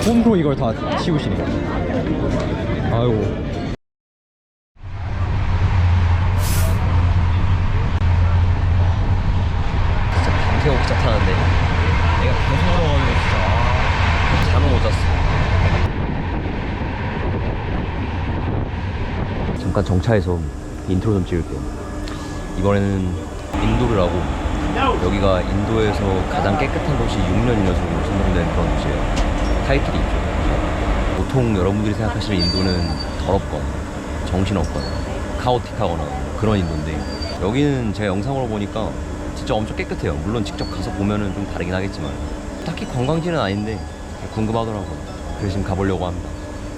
홈으로 이걸 다 치우시네. 아이고. 진짜 밤새 옥자 타는데 내가 계속 걸어가지고 진짜 잠을 못 잤어. 잠깐 정차해서 인트로 좀 찍을게요. 이번에는 인도를 하고 여기가 인도에서 가장 깨끗한 도시 6년 연속으로 선정된 그런 도시예요. 타이틀이 있죠. 보통 여러분들이 생각하시는 인도는 더럽거나 정신없거나 카오틱하거나 그런 인도인데 여기는 제가 영상으로 보니까 진짜 엄청 깨끗해요. 물론 직접 가서 보면은 좀 다르긴 하겠지만 딱히 관광지는 아닌데 궁금하더라고요. 그래서 지금 가보려고 합니다.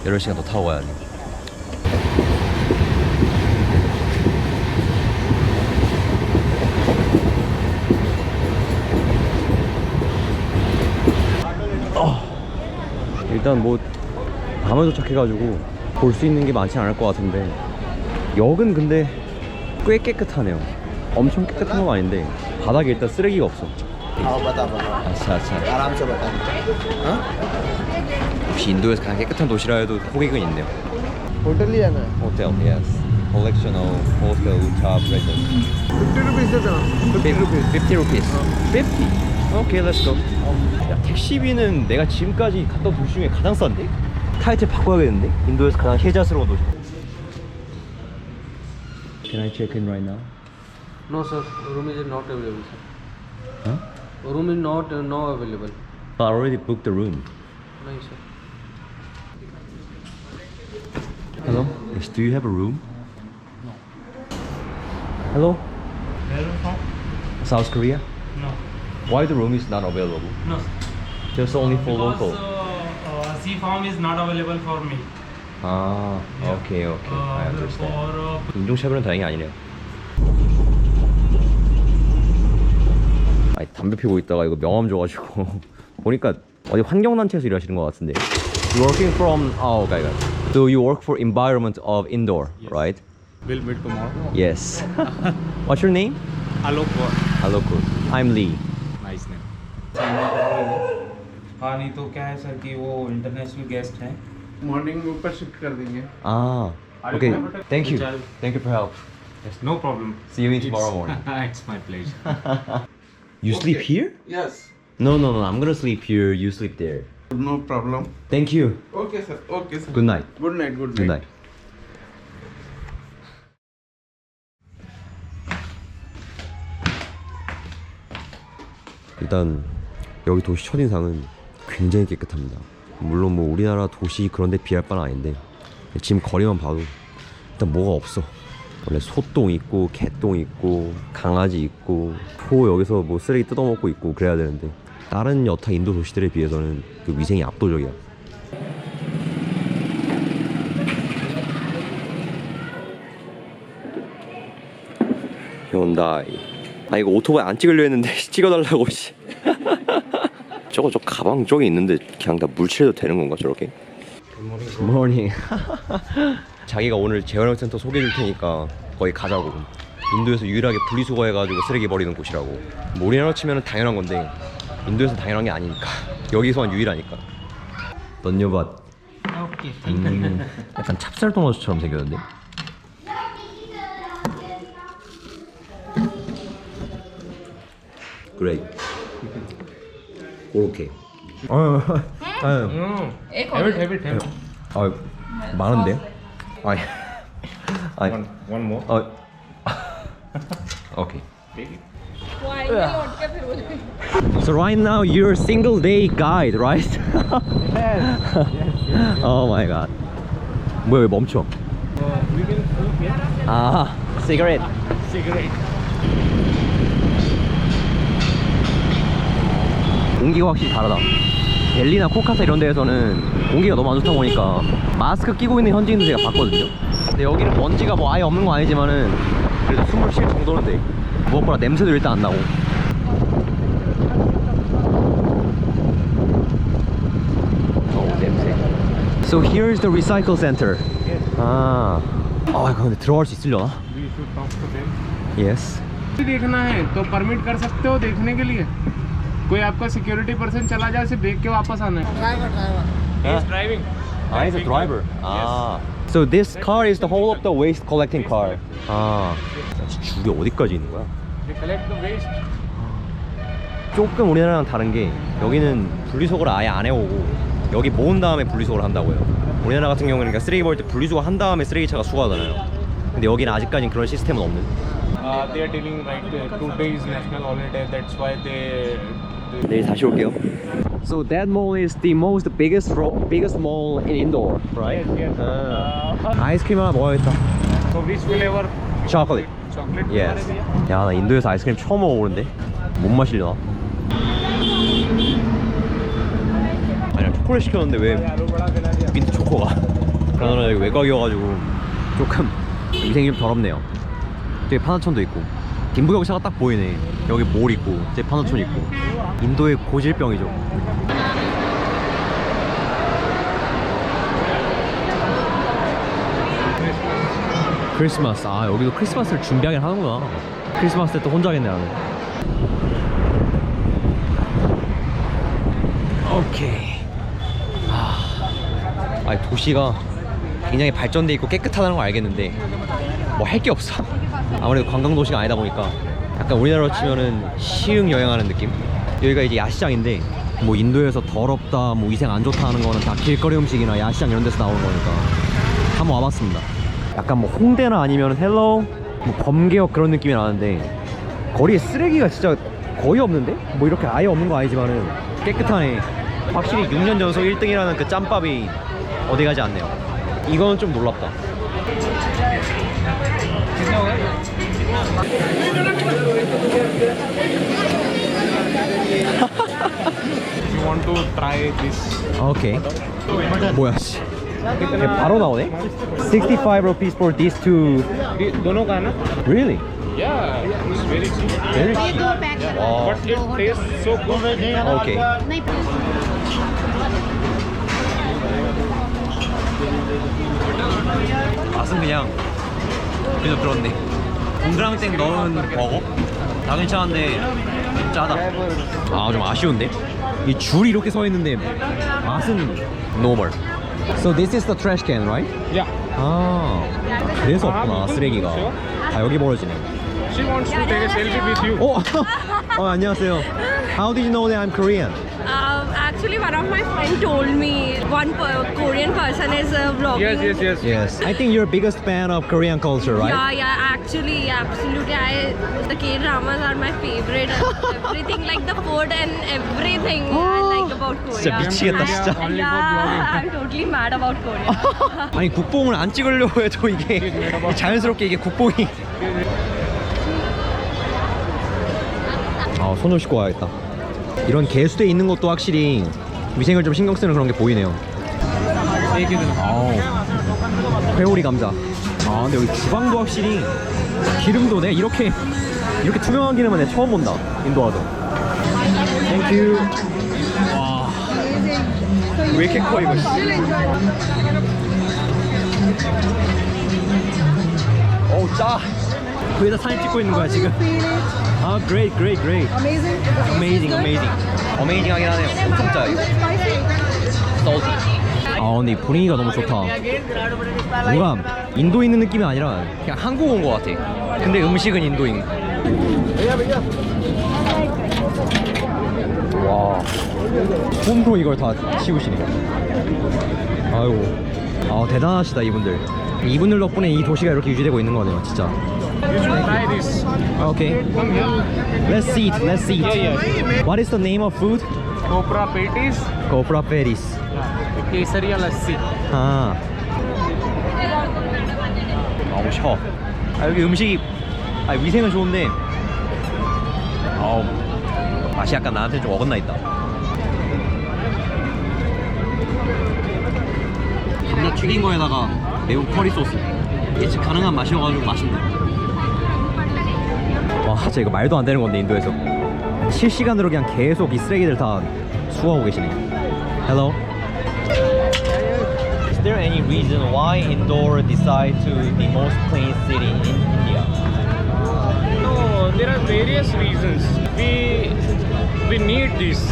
8시간 더 타고 가야 돼. 일단 뭐 밤에 도착해가지고 볼 수 있는 게 많지 않을 것 같은데 역은 근데 꽤 깨끗하네요. 엄청 깨끗한 건 아닌데 바닥에 일단 쓰레기가 없어. 아차. 혹시 인도에서 가장 깨끗한 도시라 해도 호객은 있네요. होटल ही है ना 호텔, yes. Collection of hotel top residence. 50 रुपीस देता ना 50 rupees. 50? 오케이, let's go. 야, 택시비는 내가 지금까지 갔던 도시 중에 가장 싼데? 타이틀 바꿔야겠는데? 인도에서 가장 혜자스러운 도시. Can I check in right now? No sir, room is not available sir. Huh? Room is not now available. I already booked the room. No sir. Hello? Yes, do you have a room? No. Hello? Where are you from? South Korea? No. Why the room is not available? No. Just only for Because local. C farm is not available for me. 아, 오케이. I understand. For 인종차별은 다행히 아니네요. 아니, 담배 피고 있다가 이거 명함 줘가지고 보니까 어디 환경단체에서 일하시는 것 같은데. You working from... Oh, okay. So you work for environment of indoor, Yes. right? we'll meet tomorrow. Yes. What's your name? Alok. Alok. I'm Lee. Nice name. हाँ नहीं तो क्या है सर कि वो international guest हैं. मॉर्निंग में ऊपर शिफ्ट कर देंगे Ah, okay. Thank you. Thank you for help. Yes, no problem. See you in tomorrow morning. It's my pleasure. You sleep here? Yes No. I'm gonna sleep here. You sleep there. No problem Thank you. Okay sir Good night. Good night Good night. 일단 여기 도시 첫인상은 굉장히 깨끗합니다. 물론 뭐 우리나라 도시 그런 데 비할 바는 아닌데 지금 거리만 봐도 일단 뭐가 없어. 원래 소똥 있고 개똥 있고 강아지 있고 소 여기서 뭐 쓰레기 뜯어먹고 있고 그래야 되는데 다른 여타 인도 도시들에 비해서는 그 위생이 압도적이야. 현다이. 아 이거 오토바이 안 찍으려 했는데 찍어달라고 씨. 저 가방 저기 있는데 그냥 다 물칠해도 되는 건가 저렇게? 굿모닝. 자기가 오늘 재활용센터 소개해 줄 테니까 거기 가자고. 인도에서 유일하게 분리수거해가지고 쓰레기 버리는 곳이라고. 뭐 우리나라 치면은 당연한 건데 인도에서 당연한 게 아니니까. 여기서만 유일하니까. 던여밭. Okay. 약간 찹쌀 도넛처럼 생겼는데? 그레이. 그렇게. Have it. 아 많은데? 아니. One more. Okay. So right now you're single day guide, right? Yes. Oh my god. 뭐야 왜 멈춰? We can smoke here. 아, cigarette. Cigarette. 공기가 확실히 다르다. 델리나 코카사 이런 데에서는 공기가 너무 안 좋다 보니까 마스크 끼고 있는 현지인들 제가 봤거든요. 근데 여기는 먼지가 뭐 아예 없는 건 아니지만은 그래도 숨을 쉴 정도는 돼. 무엇보다 냄새도 일단 안 나고. 냄새. So here's the recycle center. 아, 근데 들어갈 수 있으려나? We should talk to them. Yes. देखना है तो परमिट कर सकते हो देखने के लिए कोई आपका सिक्योरिटी पर्सन चला जाए सिर्फ देख के वापस आना है He's driving Ah, he's a driver. Ah. So this car is the whole of the waste collecting car. 아. 줄이 어디까지 있는 거야? they collect the waste 조금 우리나라랑 다른 게 여기는 분리수거를 아예 안 해오고 여기 모은 다음에 분리수거를 한다고요. 우리나라 같은 경우는 그러니까 쓰레기 버릴 때 분리수거 한 다음에 쓰레기차가 수거하잖아요. 근데 여기는 아직까지는 그런 시스템은 없는. they are dealing right today is national holiday that's why they 내일 다시 올게요. So that mall is the biggest mall in Indore, right? yes 아이스크림 하나 먹어야겠다. so which flavor Chocolate. chocolate Yes. 야, 나 인도에서 아이스크림 처음 먹어보는데 못 마실려나? 아니야, 초콜릿 시켰는데 왜 민트 초코가? 그러나 여기 외곽이어가지고 조금 위생이 좀 더럽네요. 저기 파나촌도 있고 김부경차가 딱 보이네. 여기 몰 있고 저기 파나촌 있고. 인도의 고질병이죠. 크리스마스. 아, 여기도 크리스마스를 준비하긴 하는구나. 크리스마스 때 또 혼자 하겠네 나는. 오케이. 아, 도시가 굉장히 발전돼 있고 깨끗하다는 걸 알겠는데 뭐 할 게 없어. 아무래도 관광 도시가 아니다 보니까 약간 우리나라로 치면은 시흥 여행하는 느낌. 여기가 이제 야시장인데 뭐 인도에서 더럽다, 뭐 위생 안 좋다 하는 거는 다 길거리 음식이나 야시장 이런 데서 나오는 거니까 한번 와봤습니다. 약간 뭐 홍대나 아니면 헬로우, 뭐 범계역 그런 느낌이 나는데 거리에 쓰레기가 진짜 거의 없는데? 뭐 이렇게 아예 없는 거 아니지만은 깨끗하네. 확실히 6년 전속 1등이라는 그 짬밥이 어디 가지 않네요. 이거는 좀 놀랍다. you want to try this 오케이. 뭐야 씨. 이게 바로 나오네? 65 rupees for these two. दोनों का है ना Really? yeah it's very cheap Very ये cheap. दो पैक कर Wow. but it tastes so good 오케이. नहीं 맛은 그냥 그래도 그렇네. 동그랑땡 넣은 버거? 다 괜찮은데 좀 짜다. 아, 좀 아쉬운데? 이 줄이 이렇게 서 있는데 맛은 normal. So this is the trash can, right? yeah 아, 그래서 없구나 쓰레기가. 아, 여기 버려지네. she wants to take a selfie with you 안녕하세요. How did you know that I'm Korean? Actually, one of my friends told me one Korean person is vlogging. yes Yes. I think you're biggest fan of Korean culture, right? Yeah, actually, absolutely. The K-dramas are my favorite. Everything, like the food and everything I like about Korea. 진짜 미치겠다, 진짜. Yeah, I'm totally mad about Korea. 아니, 국뽕을 안 찍으려고 해도 이게 자연스럽게 이게 국뽕이. 아, 손을 씻고 와야겠다. 이런 개수대 있는 것도 확실히 위생을 좀 신경 쓰는 그런 게 보이네요. 아우, 회오리 감자. 아, 근데 여기 주방도 확실히 기름도 내가 이렇게 투명한 기름은 내가 처음 본다. 인도 와서. 땡큐. 와, 왜 이렇게 커 이거? 어우, 짜. 거기다 사진 찍고 있는 거야 지금. 아, great. Amazing. Amazing 하긴 하네요. 엄청 짜요. Salty. 아, 근데 이 분위기가 너무 좋다. 뭔가 인도에 있는 느낌이 아니라 그냥 한국 온 것 같아. 근데 음식은 인도인. 와, 손으로 이걸 다 치우시네. 아이고, 아, 대단하시다 이분들. 이분들 덕분에 이 도시가 이렇게 유지되고 있는 거네요, 진짜. you should try this Okay. come here Let's eat. yeah What is the name of food? copra patties Copra patties. Kesariya lassi 아. 아우, 셔. 아, 여기 음식이 위생은 좋은데 아우, 맛이 약간 나한테 좀 어긋나 있다. 감자 튀긴 거에다가 매운 커리 소스. 예측 가능한 맛이어가지고 맛있네. 와, 진짜 이거 말도 안 되는 건데 인도에서 실시간으로 그냥 계속 이 쓰레기들 다 수거하고 계시네. Hello. Is there any reason why Indore decide to the most clean city in India? no there are various reasons we we need this.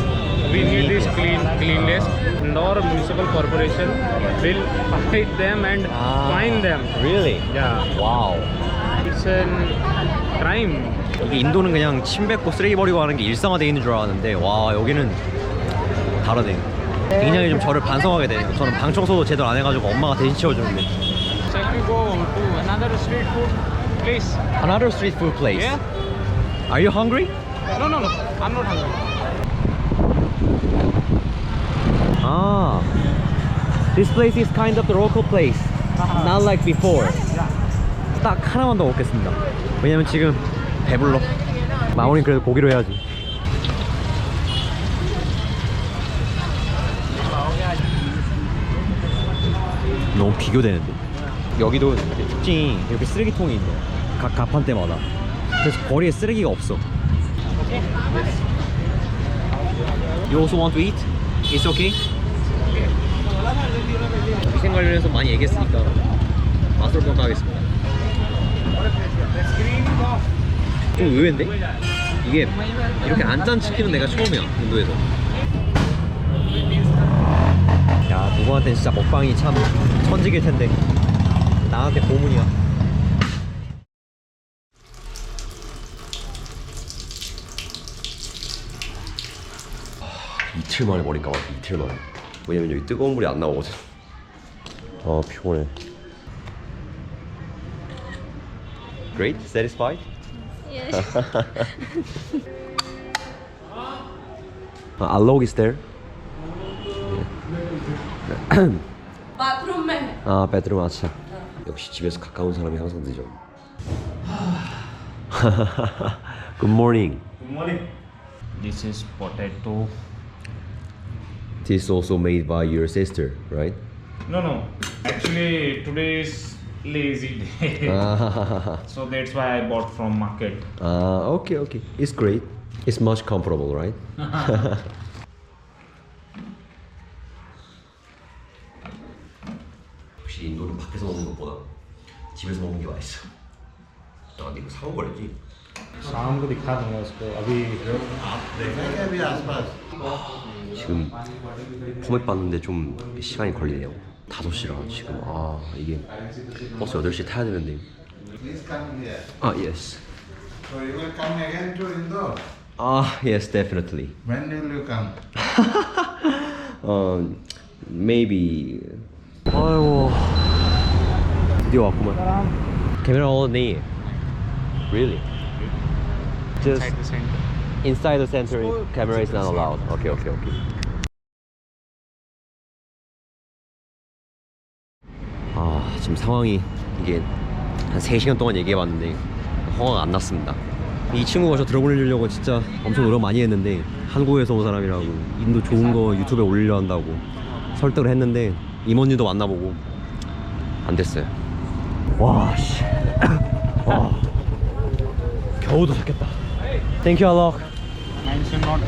We need this cleanness. Indore Municipal Corporation will fight them and fine them. Really? Yeah, 와우. it's a crime. 이게 인도는 그냥 침 뱉고 쓰레기 버리고 하는 게 일상화되어 있는 줄 알았는데 와 여기는 다르네. 굉장히 좀 저를 반성하게 되네요. 저는 방 청소도 제대로 안 해가지고 엄마가 대신 치워주는데. Shall we go to another street food place? Another street food place. Yeah? Are you hungry? No, I'm not hungry. Ah, this place is kind of the local place, not like before. 딱 하나만 더 먹겠습니다. 왜냐면 지금 배불러. 마무리는 그래도 고기로 해야지. 너무 비교되는데. 여기도 특징이 이렇게 쓰레기통이 있네. 각 가판대마다. 그래서 거리에 쓰레기가 없어. You also want to eat? It's okay? 위생 관련해서 많이 얘기했으니까 맛으로 평가하겠습니다. 좀 의외인데? 이게 이렇게 안 짠 치킨은 내가 처음이야, 인도에서. 야, 누구한테 진짜 먹방이 참 천직일 텐데 나한테 고문이야. 이틀 만에 머리 감았어. 이틀 만에. 왜냐면 여기 뜨거운 물이 안 나오거든. 피곤해. Great? Satisfied? Yes. Alok is there? Bathroom में है. 아, bedroom. 아차. 역시 집에서 가까운 사람이 항상 늦어. Good morning. Good morning. This is potato. This is also made by your sister, right? No. Actually, today is lazy day. So that's why I bought from market. Okay. It's great. It's much comfortable, right? 혹시 인도는 밖에서 먹는 것보다 집에서 먹는 게 맛있어. 나 근데 이거 사온 거랬지? शाम को दिखा दूंगा उसको अभी 지금 포맷 봤는데 좀 시간이 걸리네요. 5시라 지금. 이게 버스 8시에 타야 되는데. Please come here. Yes. So you will come again to Indore? Yes, definitely. When will you come? Maybe. 아이고. 드디어 왔구만. Camera only. Really? Just inside the center. inside the center, camera is not allowed. Okay. 지금 상황이 이게 한 3시간 동안 얘기해봤는데 허가가 안 났습니다. 이 친구가 저 들어보려고 진짜 엄청 노력 많이 했는데 한국에서 온 사람이라고 인도 좋은 거 유튜브에 올리려 한다고 설득을 했는데 임원님도 만나보고 안 됐어요. 와 씨. 와. 겨우 도착했다. Thank you, Alok. Mention not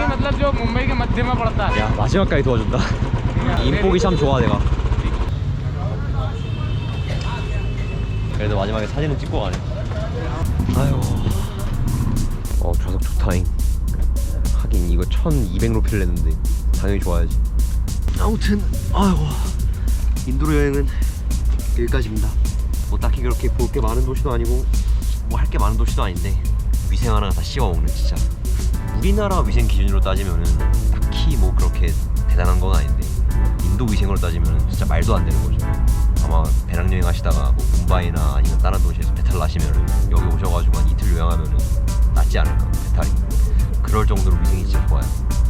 मतलब जो मुंबई के मध्य में पड़ता है. 야, 마지막까지 도와준다. 인복이 참 좋아 내가. 그래도 마지막에 사진은 찍고 가네. 아유. 좌석 좋다잉. 하긴 이거 1200루피를 냈는데 당연히 좋아야지. 아무튼 아이고, 인도로 여행은 여기까지입니다. 뭐 딱히 그렇게 볼 게 많은 도시도 아니고 뭐 할 게 많은 도시도 아닌데 위생 하나가 다 씹어먹는, 진짜 우리나라 위생 기준으로 따지면은 딱히 뭐 그렇게 대단한 건 아닌데 인도 위생으로 따지면은 진짜 말도 안 되는 거죠. 아마 배낭여행 하시다가 뭐 뭄바이나 아니면 다른 도시에서 배탈 나시면은 여기 오셔가지고 한 이틀 요양하면은 낫지 않을까, 배탈이. 그럴 정도로 위생이 진짜 좋아요.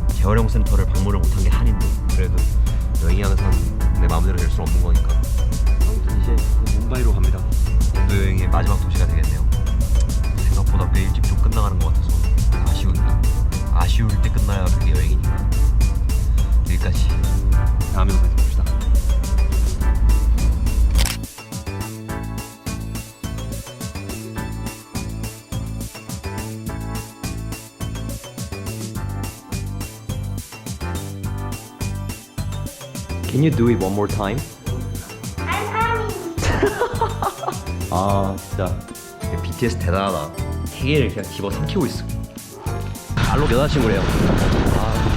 재활용 센터를 방문을 못한 게 한인데 그래도 여행이 항상 내 마음대로 될 수는 없는 거니까. 아무튼 이제 뭄바이로 갑니다. 인도 여행의 마지막 도시가 되겠네요. 생각보다 꽤 일찍 좀 끝나가는 것 같아서 아쉬울 때 끝나야 그게 여행이니까. 여기까지. 다음에 또 뵙시다. Can you do it one more time? 진짜 BTS 대단하다. 개를 그냥 집어 삼키고 있어. 알록 여자친구래요. 아,